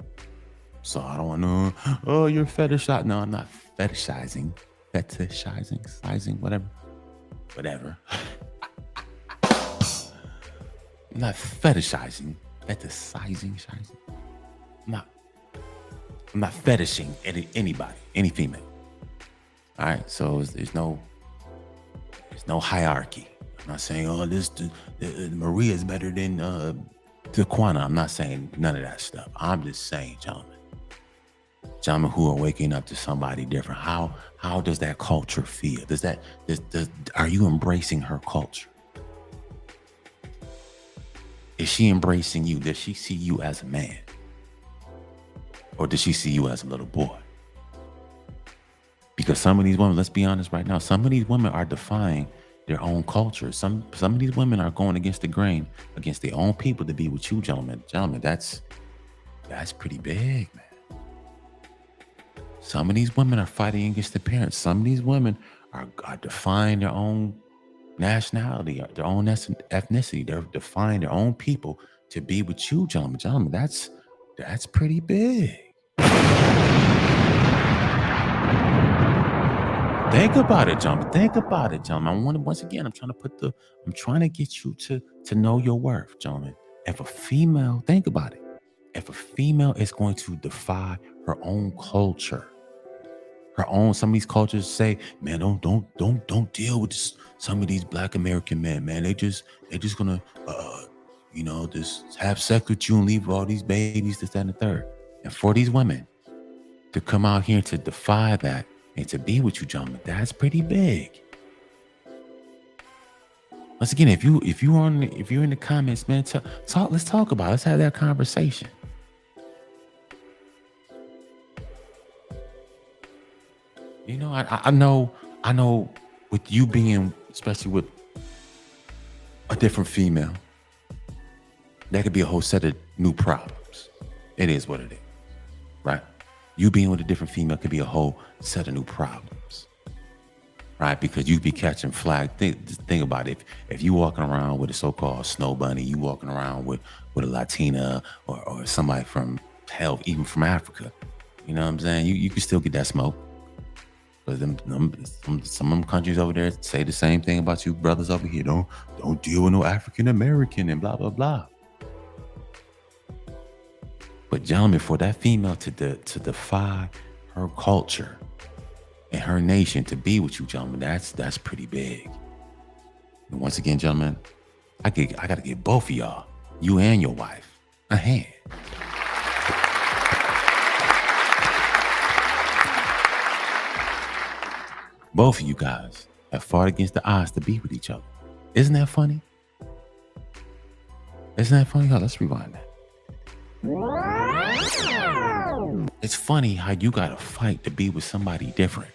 So I don't want to, oh, you're fetishizing. No, I'm not fetishizing. Sizing, whatever. I'm not fetishizing. Fetishizing. I'm not fetishing anybody, any female. All right, so there's no hierarchy. I'm not saying, oh, Maria is better than Taquana. I'm not saying none of that stuff. I'm just saying, gentlemen who are waking up to somebody different. How does that culture feel? Are you embracing her culture? Is she embracing you? Does she see you as a man? Or does she see you as a little boy? Because some of these women, let's be honest right now, some of these women are defying their own culture. Some of these women are going against the grain, against their own people to be with you, gentlemen. Gentlemen, that's pretty big, man. Some of these women are fighting against their parents. Some of these women are defying their own nationality, their own ethnicity. They're defying their own people to be with you, gentlemen. Gentlemen, that's pretty big. Think about it, gentlemen. Once again, I'm trying to get you to know your worth, gentlemen. If a female, think about it. If a female is going to defy her own culture, some of these cultures say, man, don't deal with some of these Black American men, man. They just gonna, just have sex with you and leave all these babies, this, that, and the third. And for these women to come out here to defy that and to be with you, gentlemen, that's pretty big. Once again, if you're in the comments, man, let's talk about it. Let's have that conversation. You know, I know with you being, especially with a different female, that could be a whole set of new problems. It is what it is, right? You being with a different female could be a whole set of new problems, right? Because you be catching flag. Think about it. If you walking around with a so-called snow bunny, you walking around with a Latina or somebody from hell, even from Africa, you know what I'm saying? You can still get that smoke. But some of them countries over there say the same thing about you brothers over here. Don't deal with no African American and blah blah blah. But gentlemen, for that female to defy her culture and her nation to be with you, gentlemen, that's pretty big. And once again, gentlemen, I gotta give both of y'all, you and your wife, a hand. Both of you guys have fought against the odds to be with each other. Isn't that funny? Isn't that funny? Let's rewind that. It's funny how you gotta fight to be with somebody different.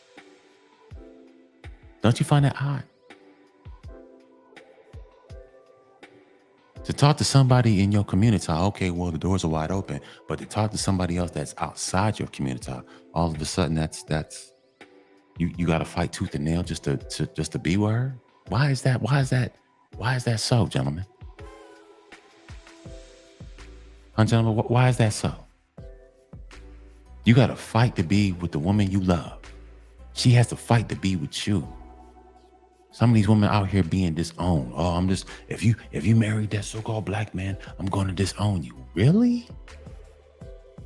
Don't you find that odd? To talk to somebody in your community, okay, well, the doors are wide open. But to talk to somebody else that's outside your community, all of a sudden that's you gotta fight tooth and nail just to be with her? Why is that? Why is that so, gentlemen? Gentlemen, why is that so? You got to fight to be with the woman you love. She has to fight to be with you. Some of these women out here being disowned. Oh, I'm just, if you married that so-called black man, I'm going to disown you. Really?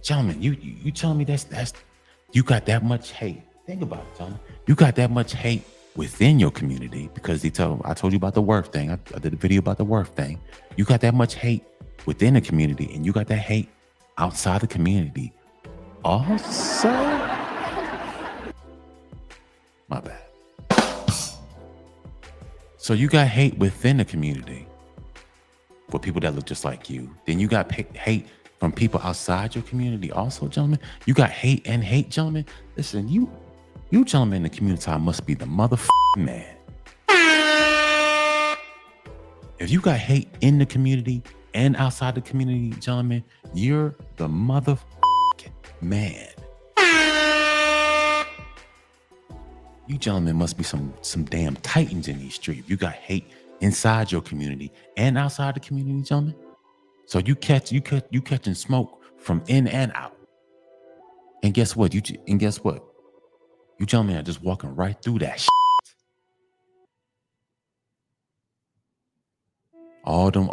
Gentlemen, you telling me that's you got that much hate. Think about it, gentlemen. You got that much hate within your community because I told you about the worth thing. I did a video about the worth thing. You got that much hate within the community, and you got that hate outside the community also. My bad. So you got hate within the community for people that look just like you. Then you got hate from people outside your community also, gentlemen. You got hate, gentlemen. Listen, you gentlemen in the community must be the motherfucking man. If you got hate in the community and outside the community, gentlemen, you're the motherfucking man. You gentlemen must be some damn titans in these streets. You got hate inside your community and outside the community, gentlemen. So you catching smoke from in and out. And guess what? You gentlemen are just walking right through that shit. All them,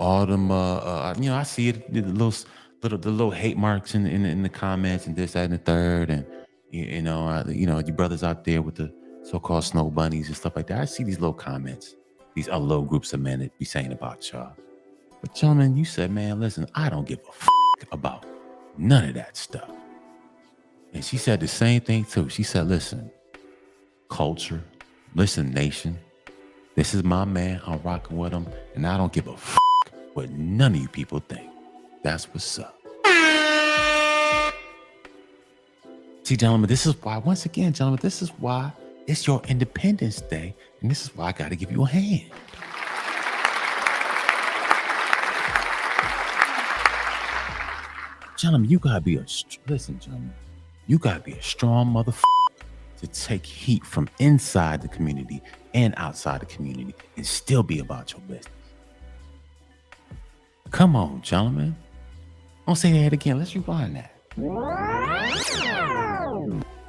I see it, the little hate marks in the comments and this, that, and the third, and your brothers out there with the so-called snow bunnies and stuff like that. I see these little comments, these other little groups of men that be saying about y'all. But gentlemen, you said, man, listen, I don't give a about none of that stuff. And she said the same thing too. She said, listen, culture, listen, nation, this is my man. I'm rocking with him, and I don't give a what none of you people think. That's what's up. See, gentlemen, this is why, once again, gentlemen, this is why it's your Independence Day, and this is why I got to give you a hand. Gentlemen, you got to be listen, gentlemen, you got to be a strong motherfucker to take heat from inside the community and outside the community and still be about your business. Come on, gentlemen. Don't say that again. Let's rewind that.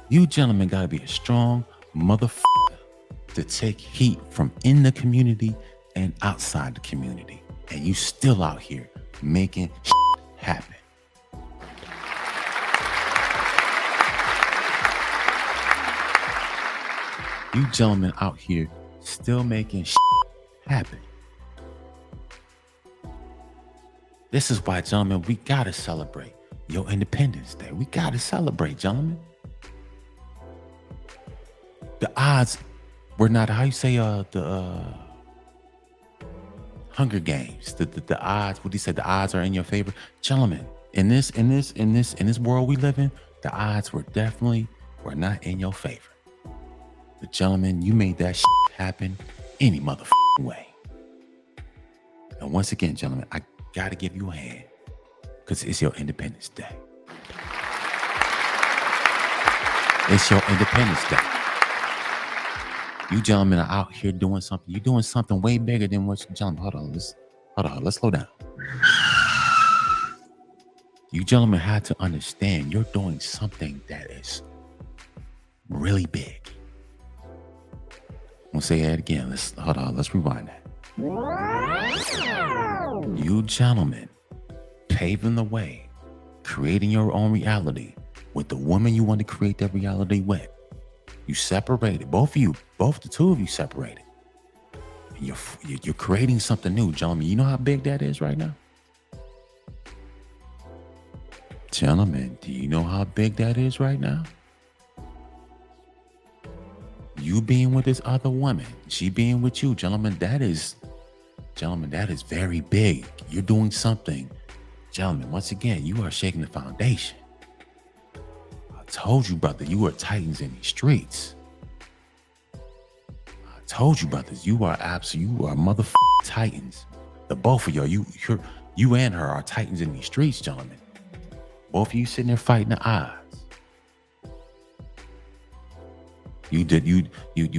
You gentlemen got to be a strong motherfucker to take heat from in the community and outside the community. And you still out here making happen. You gentlemen out here still making happen. This is why, gentlemen, we gotta celebrate your Independence Day. We gotta celebrate, gentlemen. The odds were not, how you say, the Hunger Games. The odds, what do you say? The odds are in your favor, gentlemen. In this world we live in, the odds were not in your favor. But gentlemen, you made that happen any motherfucking way. And once again, gentlemen, I gotta give you a hand because it's your Independence Day. It's your Independence Day. You gentlemen are out here doing something. You're doing something way bigger than what you, gentlemen. Hold on, let's slow down. You gentlemen had to understand you're doing something that is really big. I'm gonna say that again. Let's rewind that. You gentlemen paving the way, creating your own reality with the woman you want to create that reality with. You separated, both the two of you separated. And you're creating something new, gentlemen. You know how big that is right now? Gentlemen, do you know how big that is right now? You being with this other woman, she being with you, gentlemen, that is gentlemen, that is very big. You're doing something. Gentlemen, once again, you are shaking the foundation. I told you, brother, you are titans in these streets. I told you, brothers, you are motherfucking titans. The both of you and her are titans in these streets, gentlemen. Both of you sitting there fighting the odds. You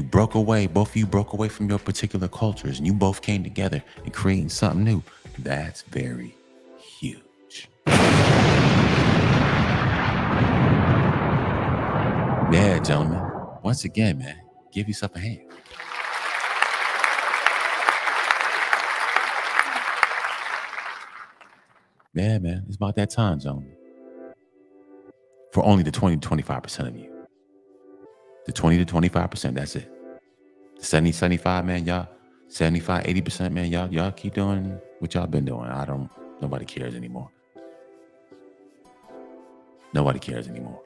broke away. Both of you broke away from your particular cultures, and you both came together and creating something new. That's very huge. Yeah, gentlemen. Once again, man, give yourself a hand. Yeah, man. It's about that time, gentlemen. For only the 20 to 25% of you. The 20 to 25%, that's it. The 70, 75, man, y'all. 75, 80%, man, y'all keep doing what y'all been doing. Nobody cares anymore. Nobody cares anymore.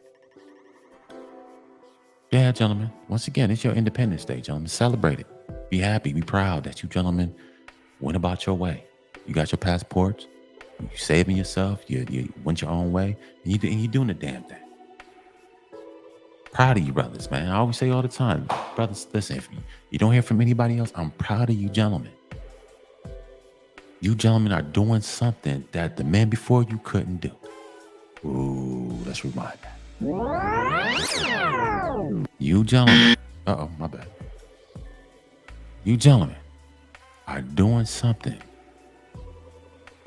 Yeah, gentlemen. Once again, it's your Independence Day, gentlemen. Celebrate it. Be happy. Be proud that you gentlemen went about your way. You got your passports. You saving yourself. You went your own way. And you're doing the damn thing. Proud of you, brothers, man. I always say all the time, brothers, listen, if you don't hear from anybody else, I'm proud of you, gentlemen. You gentlemen are doing something that the men before you couldn't do. Ooh, let's rewind that. You gentlemen, my bad. You gentlemen are doing something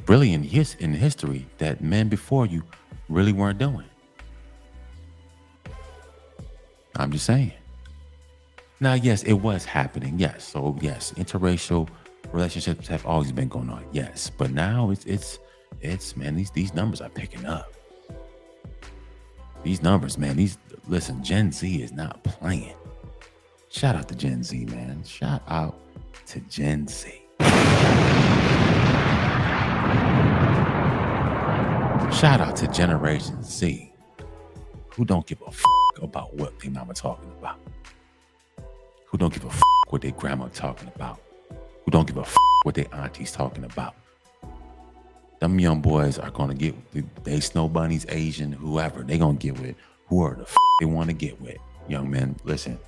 really in history that men before you really weren't doing. I'm just saying. Now, yes, it was happening. Yes. So, yes, interracial relationships have always been going on. Yes. But now it's man, these numbers are picking up. These numbers, man, listen, Gen Z is not playing. Shout out to Gen Z, man. Shout out to Gen Z. Shout out to Generation Z, who don't give a about what their mama talking about. Who don't give a what their grandma talking about. Who don't give a what their auntie's talking about. Them young boys are gonna get they snow bunnies, Asian, whoever. They gonna get with whoever the they want to get with. Young men, listen.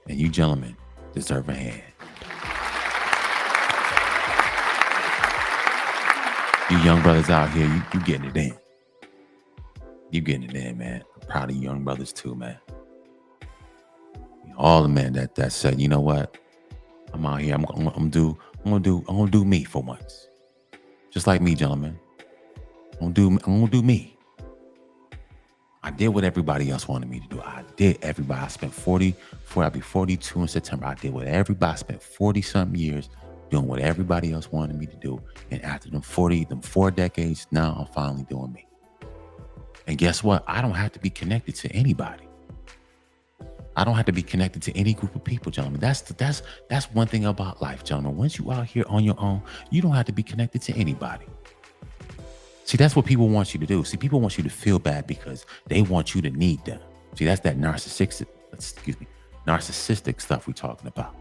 And you gentlemen deserve a hand. You young brothers out here, you getting it in. You getting it in, man. I'm proud of you young brothers too, man. All the men that said, you know what? I'm out here. I'm gonna do me for once. Just like me, gentlemen. I'm gonna do me. I did what everybody else wanted me to do. I did everybody. I spent I'll be 42 in September. I did what everybody. I spent 40-something years doing what everybody else wanted me to do. And after them 4 decades, now I'm finally doing me. And guess what? I don't have to be connected to anybody. I don't have to be connected to any group of people, gentlemen. That's one thing about life, gentlemen. Once you out here on your own, you don't have to be connected to anybody. See, that's what people want you to do. See, people want you to feel bad because they want you to need them. See, that's that narcissistic stuff we're talking about.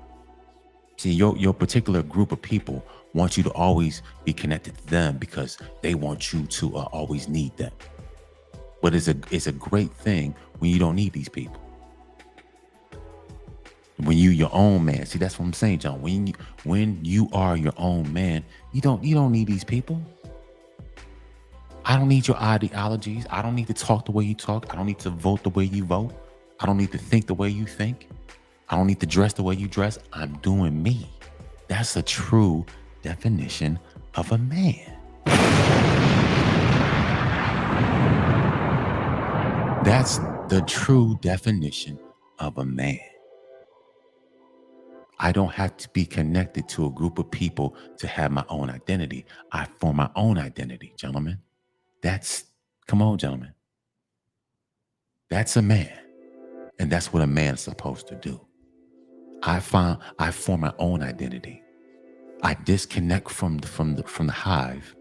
See, your particular group of people want you to always be connected to them because they want you to always need them. But it's a great thing when you don't need these people. When you your own man. See, that's what I'm saying, John. When you are your own man, you don't need these people. I don't need your ideologies. I don't need to talk the way you talk. I don't need to vote the way you vote. I don't need to think the way you think. I don't need to dress the way you dress. I'm doing me. That's a true definition of a man. That's the true definition of a man. I don't have to be connected to a group of people to have my own identity. I form my own identity, gentlemen. Come on, gentlemen. That's a man. And that's what a man is supposed to do. I form my own identity. I disconnect from the hive.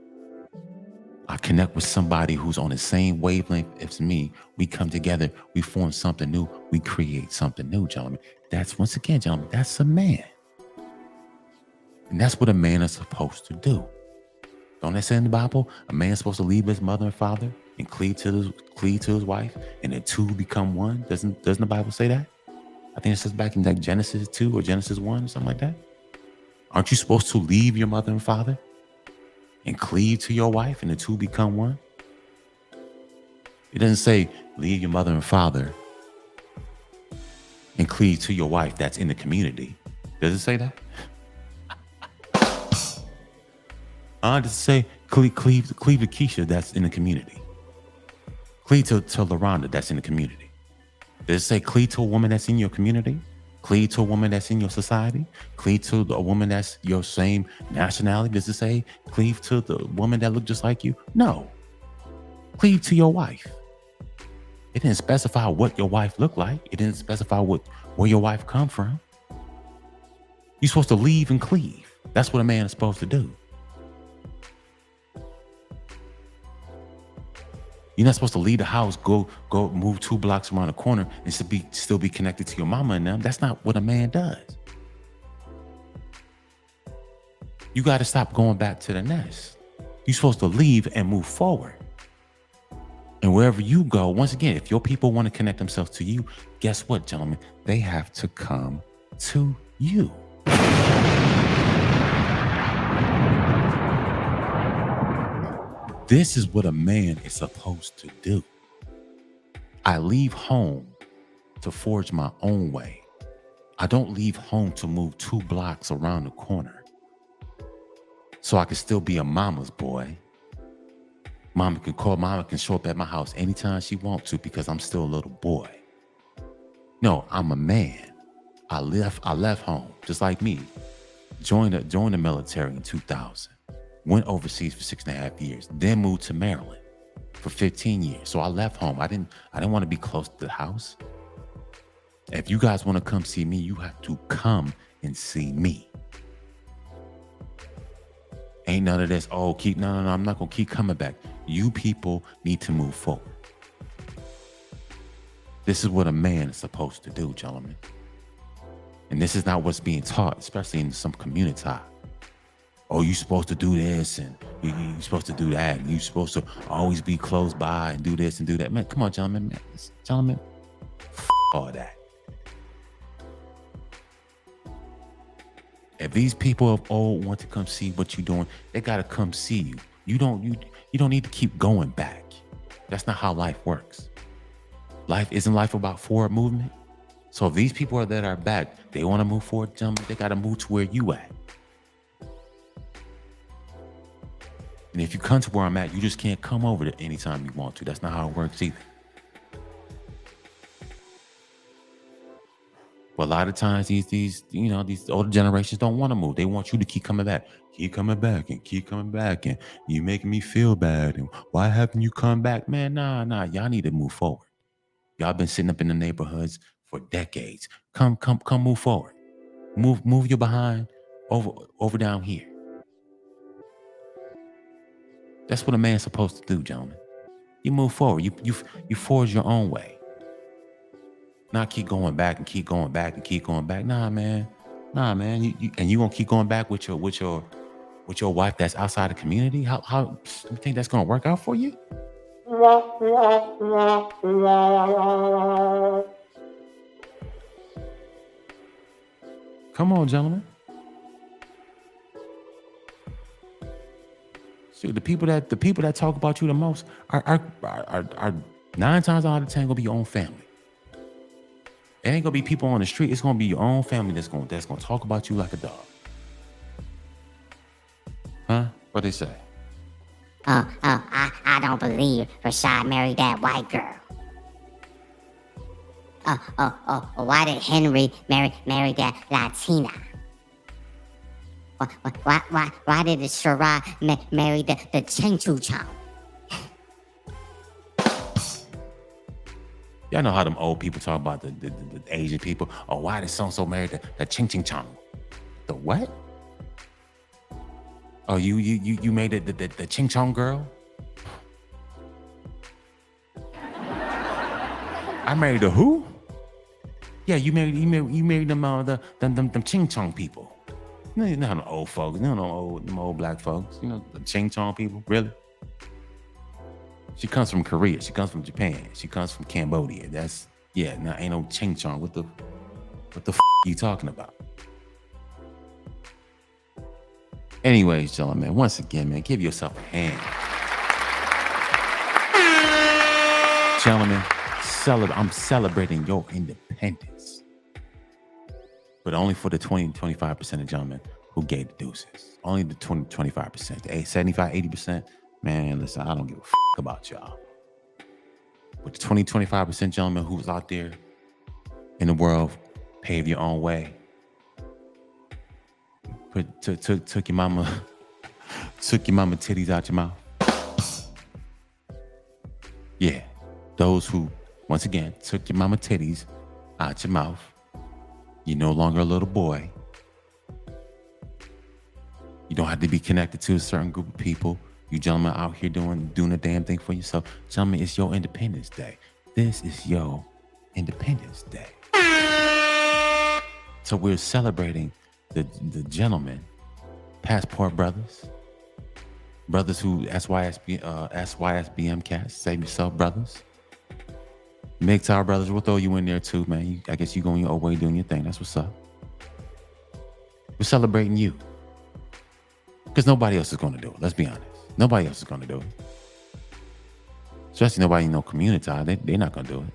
I connect with somebody who's on the same wavelength as me. We come together, we form something new, we create something new, gentlemen. That's, once again, gentlemen, that's a man. And that's what a man is supposed to do. Don't they say in the Bible, a man is supposed to leave his mother and father and cleave to his wife, and the two become one? Doesn't the Bible say that? I think it says back in like Genesis 2 or Genesis 1 or something like that. Aren't you supposed to leave your mother and father and cleave to your wife, and the two become one? It doesn't say leave your mother and father and cleave to your wife that's in the community. Does it say that? Does it say cleave to Keisha that's in the community? Cleave to LaRonda that's in the community? Does it say cleave to a woman that's in your community? Cleave to a woman that's in your society? Cleave to a woman that's your same nationality? Does it say cleave to the woman that look just like you? No. Cleave to your wife. It didn't specify what your wife looked like. It didn't specify where your wife come from. You're supposed to leave and cleave. That's what a man is supposed to do. You're not supposed to leave the house, go move 2 blocks around the corner and still be connected to your mama and them. That's not what a man does. You got to stop going back to the nest. You're supposed to leave and move forward. And wherever you go, once again, if your people want to connect themselves to you, guess what, gentlemen? They have to come to you. This is what a man is supposed to do. I leave home to forge my own way. I don't leave home to move 2 blocks around the corner so I can still be a mama's boy. Mama can show up at my house anytime she wants to because I'm still a little boy. No, I'm a man. I left home, just like me. Joined the military in 2000. Went overseas for 6.5 years. Then moved to Maryland for 15 years. So I left home. I didn't want to be close to the house. If you guys want to come see me, you have to come and see me. Ain't none of this, no, I'm not going to keep coming back. You people need to move forward. This is what a man is supposed to do, gentlemen. And this is not what's being taught, especially in some community. Oh, you're supposed to do this and you're supposed to do that. And you're supposed to always be close by and do this and do that. Man, come on, gentlemen. Gentlemen, all that. If these people of old want to come see what you're doing, they got to come see you. You don't need to keep going back. That's not how life works. Isn't life about forward movement? So if these people that are back, they want to move forward, gentlemen, they got to move to where you at. And if you come to where I'm at, you just can't come over there anytime you want to. That's not how it works either. But a lot of times these older generations don't want to move. They want you to keep coming back. Keep coming back and keep coming back. And you making me feel bad. And why haven't you come back? Man, nah. Y'all need to move forward. Y'all been sitting up in the neighborhoods for decades. Come move forward. Move your behind over down here. That's what a man's supposed to do, gentlemen. You move forward. You forge your own way. Not keep going back and keep going back and keep going back. Nah, man. You gonna keep going back with your wife that's outside the community? How you think that's gonna work out for you? Come on, gentlemen. See, the people that talk about you the most are 9 times out of 10 gonna be your own family. It ain't gonna be people on the street. It's gonna be your own family that's gonna talk about you like a dog. Huh? What they say? I don't believe Rashad married that white girl. Why did Henry marry that Latina? Why did Shirai marry the Ching Chu Chong? Y'all know how them old people talk about the Asian people. Oh, why did so-and-so marry the Ching Ching Chong? The what? Oh, you made it the Ching Chong girl? I married the who? Yeah, you married them them Ching Chong people. Not the old folks. Them old black folks. You know, the Ching Chong people. Really? She comes from Korea. She comes from Japan. She comes from Cambodia. Now ain't no Ching Chong. What the you talking about? Anyways, gentlemen, once again, man, give yourself a hand. Gentlemen, I'm celebrating your independence. But only for the 20-25% of gentlemen who gave the deuces. Only the 20-25%. The 75-80%, man, listen, I don't give a about y'all. But the 20-25% gentlemen who's out there in the world, pave your own way. Took your mama titties out your mouth. Yeah, those who, once again, took your mama titties out your mouth. You're no longer a little boy. You don't have to be connected to a certain group of people. You gentlemen out here doing a damn thing for yourself. Gentlemen, it's your Independence Day. This is your Independence Day. So we're celebrating the gentlemen, passport brothers who SYSBM cats, save yourself brothers. MGTOW brothers, we'll throw you in there too, man. I guess you going your old way doing your thing. That's what's up. We're celebrating you. Because nobody else is going to do it. Let's be honest. Nobody else is going to do it. Especially nobody in no community. They're not going to do it.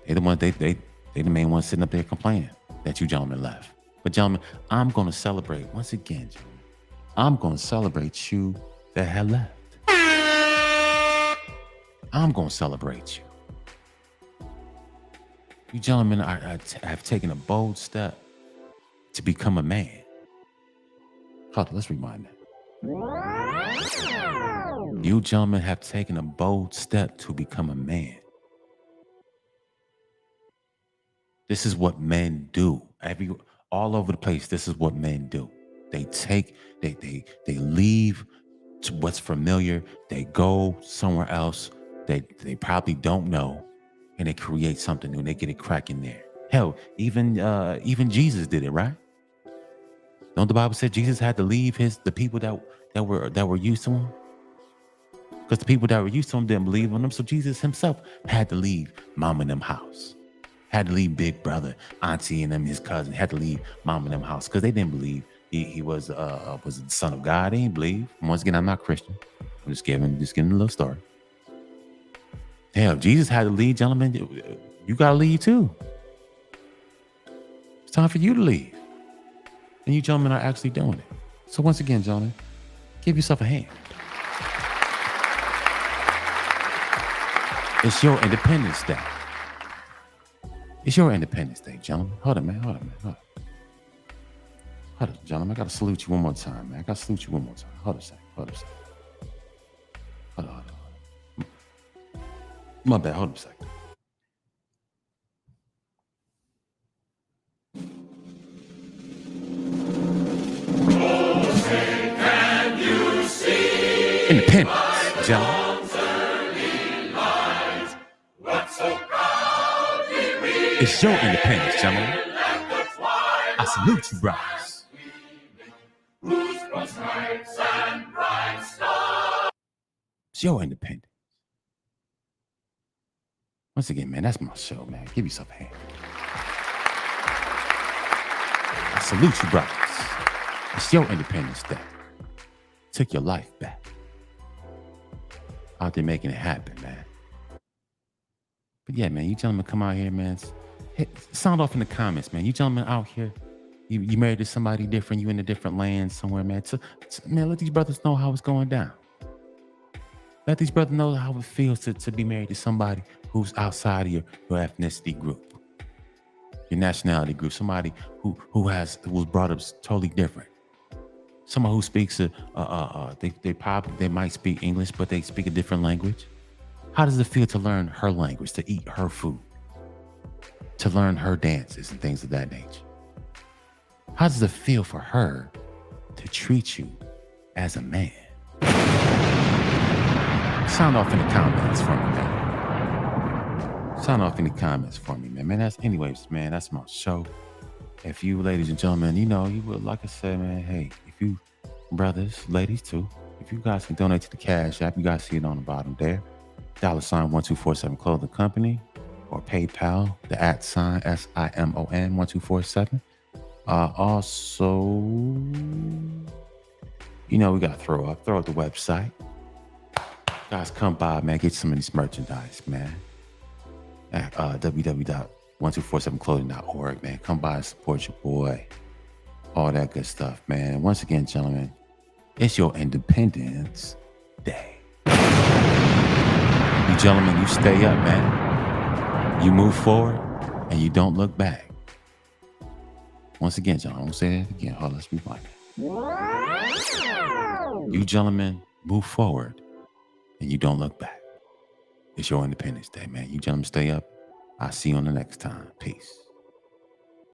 They're the ones, they the main ones sitting up there complaining that you gentlemen left. But gentlemen, I'm going to celebrate, once again, gentlemen, I'm going to celebrate you that have left. I'm going to celebrate you. You gentlemen have taken a bold step to become a man. Hold on, let's rewind that. You gentlemen have taken a bold step to become a man. This is what men do. All over the place, this is what men do. They leave to what's familiar. They go somewhere else. They probably don't know, and they create something new. And they get it cracking there. Hell, even Jesus did it, right? Don't the Bible say Jesus had to leave the people that were used to him? Because the people that were used to him didn't believe in him. So Jesus himself had to leave mom and them house. Had to leave big brother, auntie and them, his cousin, had to leave mom and them house because they didn't believe he was the son of God. They didn't believe. Once again, I'm not Christian. I'm just giving a little story. Hell, Jesus had to leave, gentlemen. You got to leave too. It's time for you to leave. And you gentlemen are actually doing it. So once again, gentlemen, give yourself a hand. It's your Independence Day. It's your Independence Day, gentlemen. Hold on, man. Hold on, gentlemen. I got to salute you one more time, man. Hold a second. Hold on. My bad. Hold on a second. Independence, gentlemen. It's your independence, gentlemen. I salute you, brothers. It's your independence. Once again, man, that's my show, man. Give yourself a hand. I salute you, brothers. It's your Independence Day. Took your life back. Out there making it happen, man. But yeah, man, you gentlemen come out here, man. Sound off in the comments, man. You gentlemen out here, you married to somebody different, you in a different land somewhere, man. Man, let these brothers know how it's going down. Let these brothers know how it feels to be married to somebody who's outside of your ethnicity group, your nationality group, somebody who was brought up totally different. Someone who speaks they might speak English, but they speak a different language. How does it feel to learn her language, to eat her food, to learn her dances and things of that nature? How does it feel for her to treat you as a man? Sound off in the comments for me, man. Sound off in the comments for me, man. Anyways, man, that's my show. if you, ladies and gentlemen, you know, you would, like I said, man, hey, if you, brothers, ladies too, if you guys can donate to the Cash App, you guys see it on the bottom there. $1247 Clothing Company, or PayPal, the @ SIMON 1247. Also, you know, we got to throw up the website. Guys, come by, man, get some of this merchandise, man. At www.1247clothing.org, man. Come by and support your boy. All that good stuff, man. And once again, gentlemen, it's your Independence Day. You gentlemen, you stay up, man. You move forward and you don't look back. Once again, gentlemen, I'm going to say that again. Hold on, let's rewind it. You gentlemen, move forward and you don't look back. It's your Independence Day, man. You gentlemen stay up. I'll see you on the next time. Peace.